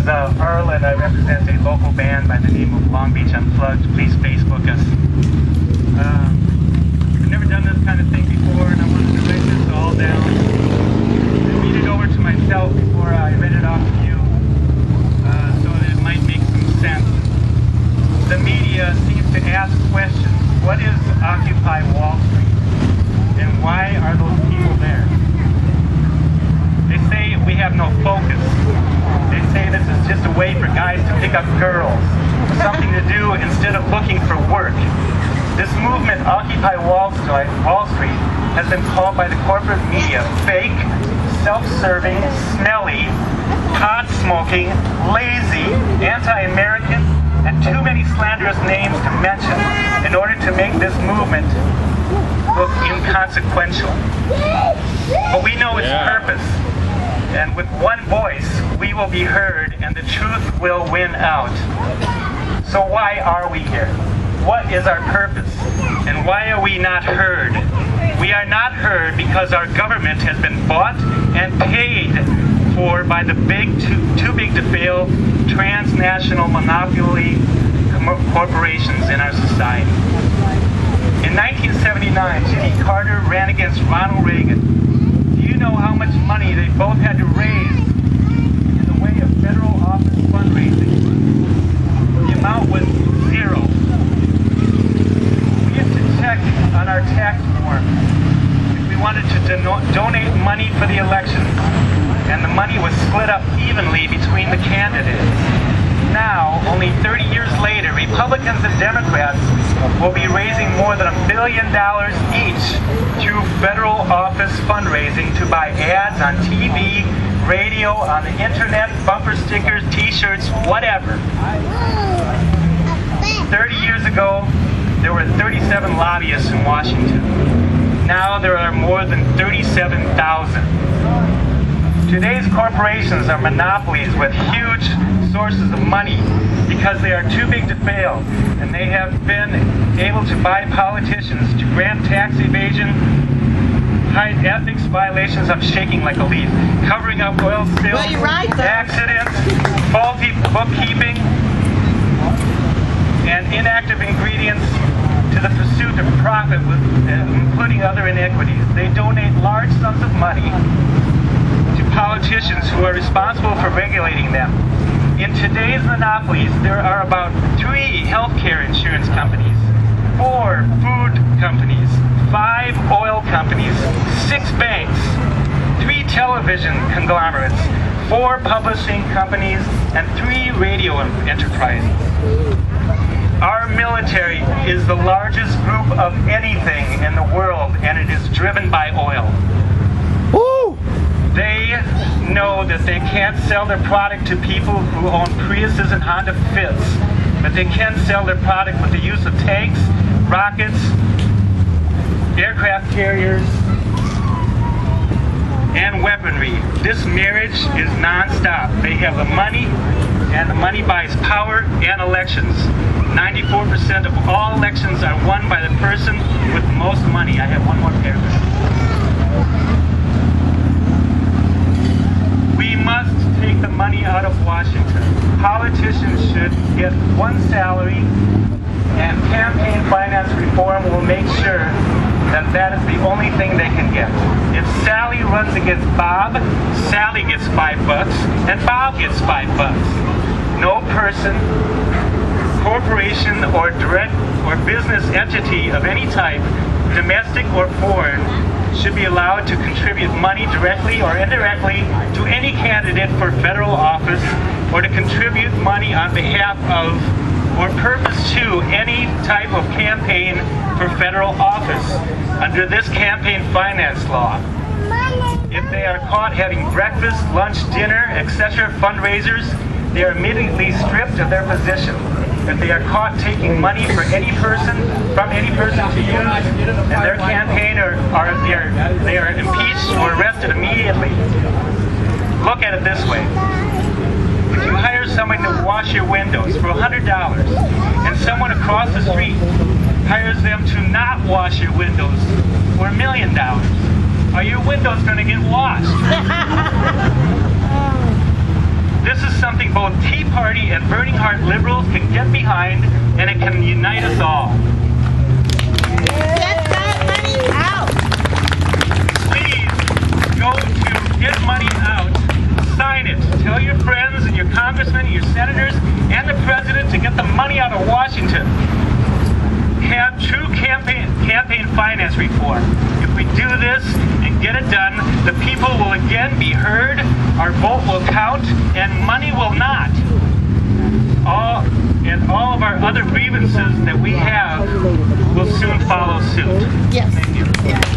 is Earl, and I represent a local band by the name of Long Beach Unplugged. Please Facebook us. I've never done this kind of thing before, and I wanted to write this all down and read it over to myself before I read it off to you, so that it might make some sense. The media seems to ask questions. What is Occupy Wall Street? And why are those people there? They say we have no focus. They say this is just a way for guys to pick up girls, something to do instead of looking for work. This movement, Occupy Wall Street, has been called by the corporate media fake, self-serving, smelly, pot-smoking, lazy, anti-American, and too many slanderous names to mention in order to make this movement look inconsequential. But we know its purpose. And with one voice, we will be heard and the truth will win out. So why are we here? What is our purpose? And why are we not heard? We are not heard because our government has been bought and paid for by the too big to fail transnational monopoly corporations in our society. In 1979, Jimmy Carter ran against Ronald Reagan. Do you know how much money they both had to raise in the way of federal office fundraising? The amount was zero. We used to check on our tax form if we wanted to donate money for the elections, and the money was split up evenly between the candidates. Now, only 30 years later, Republicans and Democrats will be raising more than $1 billion each through federal office fundraising to buy ads on TV, radio, on the internet, bumper stickers, t-shirts, whatever. 30 years ago, there were 37 lobbyists in Washington. Now there are more than 37,000. Today's corporations are monopolies with huge sources of money because they are too big to fail, and they have been able to buy politicians to grant tax evasion, hide ethics violations, I'm shaking like a leaf, covering up oil spills, accidents, faulty bookkeeping, and inactive ingredients to the pursuit of profit, including other inequities. They donate large sums of money to politicians who are responsible for regulating them. In today's monopolies, there are about 3 healthcare insurance companies, 4 food companies, 5 oil companies, 6 banks, 3 television conglomerates, 4 publishing companies, and 3 radio enterprises. Our military is the largest group of anything in the world, and it is driven by oil. Woo! They know that they can't sell their product to people who own Priuses and Honda Fits, but they can sell their product with the use of tanks, rockets, aircraft carriers, and weaponry. This marriage is non-stop. They have the money, and the money buys power and elections. 94% of all elections are won by the person with the most money. I have one more paragraph. We must take the money out of Washington. Politicians should get one salary, and campaign finance reform will make sure that that is the only thing they can get. If Sally runs against Bob, Sally gets $5 and Bob gets $5. No person, corporation, or direct or business entity of any type, domestic or foreign, should be allowed to contribute money directly or indirectly to any candidate for federal office, or to contribute money on behalf of or purpose to any type of campaign for federal office under this campaign finance law. If they are caught having breakfast, lunch, dinner, etc. fundraisers, they are immediately stripped of their position. If they are caught taking money from any person to use in their campaign, they are impeached or arrested immediately. Look at it this way. If you hire someone to wash your windows for $100, and someone across the street hires them to not wash your windows for $1 million, are your windows going to get washed? This is something both Tea Party and Burning Heart liberals can get behind, and it can unite us all. Get that money out! Please go to Get Money Out. Sign it. Tell your friends and your congressmen, your senators, and the president to get the money out of Washington. Have true campaign finance reform. If we do this and get it done, the people will again be heard, our vote will count, and money will not. All of our other grievances that we have will soon follow suit. Yes. Thank you. Yeah.